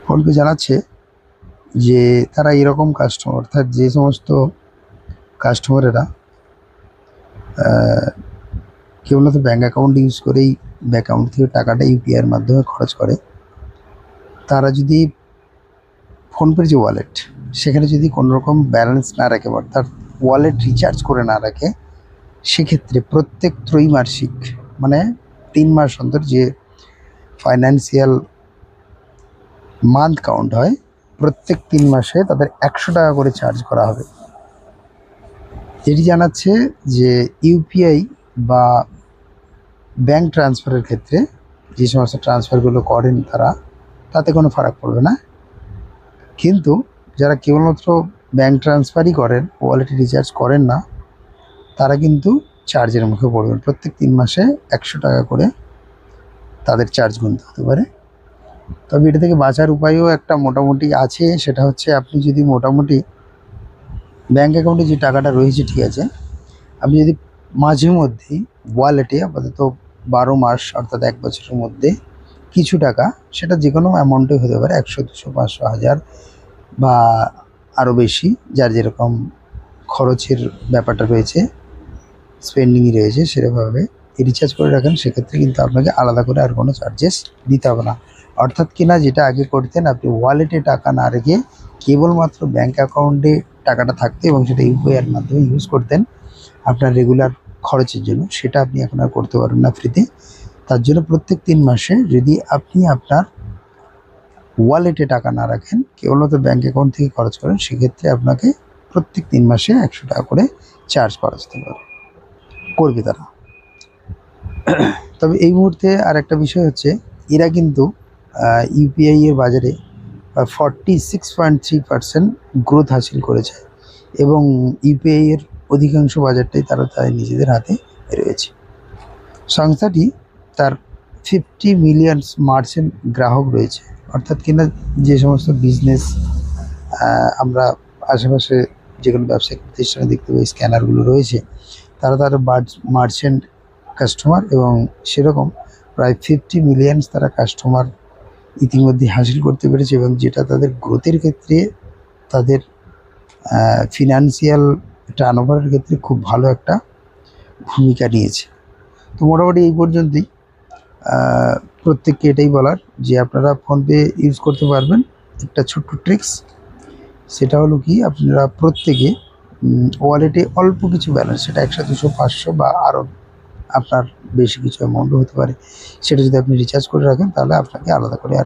PhonePe জানাচ্ছে যে তারা এরকম কাস্টমার, অর্থাৎ যে সমস্ত কাস্টমারেরা কেবলমাত্র ব্যাঙ্ক অ্যাকাউন্ট ইউজ করেই অ্যাকাউন্ট থেকে টাকাটা ইউপিআইয়ের মাধ্যমে খরচ করে, তারা যদি ফোনপের যে ওয়ালেট, সেখানে যদি কোনো রকম ব্যালেন্স না রাখে, অর্থাৎ ওয়ালেট রিচার্জ করে না রাখে, সেক্ষেত্রে প্রত্যেক ত্রৈমাসিক মানে 3 মাস অন্তর যে ফাইন্যান্সিয়াল মান্থ কাউন্ট হয়, প্রত্যেক 3 মাসে তাদের 100 টাকা করে চার্জ করা হবে। এটি জানাচ্ছে যে ইউপিআই বা ব্যাঙ্ক ট্রান্সফারের ক্ষেত্রে যে সমস্ত ট্রান্সফারগুলো করেন তারা, তাতে কোনো ফারাক পড়বে না। কিন্তু যারা কেবলমাত্র ব্যাঙ্ক ট্রান্সফারই করেন, ওয়ালেটে রিচার্জ করেন না, তারা কিন্তু চার্জের মুখে পড়বেন। প্রত্যেক 3 মাসে 100 টাকা করে তাদের চার্জ গুনতে হতে পারে। তবে এটা থেকে বাঁচার উপায়ও একটা মোটামুটি আছে, সেটা হচ্ছে আপনি যদি মোটামুটি ব্যাঙ্ক অ্যাকাউন্টে যে টাকাটা রয়েছে, ঠিক আছে, আপনি যদি মাঝে মধ্যেই ওয়ালেটে আপাতত 12 মাস অর্থাৎ 1 বছরের মধ্যে কিছু টাকা, সেটা যে কোনো অ্যামাউন্টে হতে পারে, 100, 200, 500, 1000 বা আরও বেশি, যার যেরকম খরচের ব্যাপারটা রয়েছে, স্পেন্ডিংই রয়েছে, সেরকমভাবে রিচার্জ করে রাখেন, সেক্ষেত্রে কিন্তু আপনাকে আলাদা করে আর কোনো চার্জেস দিতে হবে না। অর্থাৎ কিনা যেটা আগে করতেন, আপনি ওয়ালেটে টাকা না রেখে কেবলমাত্র ব্যাঙ্ক অ্যাকাউন্টে টাকাটা থাকতো এবং সেটা ইউপিআইয়ের মাধ্যমে ইউজ করতেন আপনার রেগুলার খরচের জন্য, সেটা আপনি এখন আর করতে পারবেন না ফ্রিতে। তার জন্য প্রত্যেক 3 মাসে যদি আপনি আপনার ওয়ালেটে টাকা না রাখেন, কেবলমাত্র ব্যাঙ্ক অ্যাকাউন্ট থেকে খরচ করেন, সেক্ষেত্রে আপনাকে প্রত্যেক 3 মাসে 100 টাকা করে চার্জ করা যেতে পারে, করবে তারা। তবে এই মুহূর্তে আর একটা বিষয় হচ্ছে, এরা কিন্তু ইউপিআই এর বাজারে 46.3% গ্রোথ হাসিল করেছে এবং ইউপিআই এর অধিকাংশ বাজারটাই তারা তাদের নিজেদের হাতে রয়েছে। সংস্থাটি তার 50 মিলিয়ন মার্চেন্ট গ্রাহক রয়েছে, অর্থাৎ কিনা যে সমস্ত বিজনেস আমরা আশেপাশে যে কোনো ব্যবসায়িক প্রতিষ্ঠানে দেখতে পাই স্ক্যানারগুলো রয়েছে, তারা তার মার্চেন্ট কাস্টমার, এবং সেরকম প্রায় 50 মিলিয়ন তারা কাস্টমার ইতিমধ্যে হাসিল করতে পেরেছে, এবং যেটা তাদের গ্রোথের ক্ষেত্রে, তাদের ফিনান্সিয়াল টার্নওভারের ক্ষেত্রে খুব ভালো একটা ভূমিকা নিয়েছে। তো মোটামুটি এই পর্যন্তই। প্রত্যেককে এটাই বলার যে আপনারা ফোনপে ইউজ করতে পারবেন। একটা ছোট্ট ট্রিক্স, সেটা হলো কি, আপনারা প্রত্যেকে ওয়ালেটে অল্প কিছু ব্যালেন্স, সেটা 100, 200, 500 বা আরও আপনার বেশি কিছু অ্যামাউন্টও হতে পারে, সেটা যদি আপনি রিচার্জ করে রাখেন, তাহলে আপনাকে আলাদা করে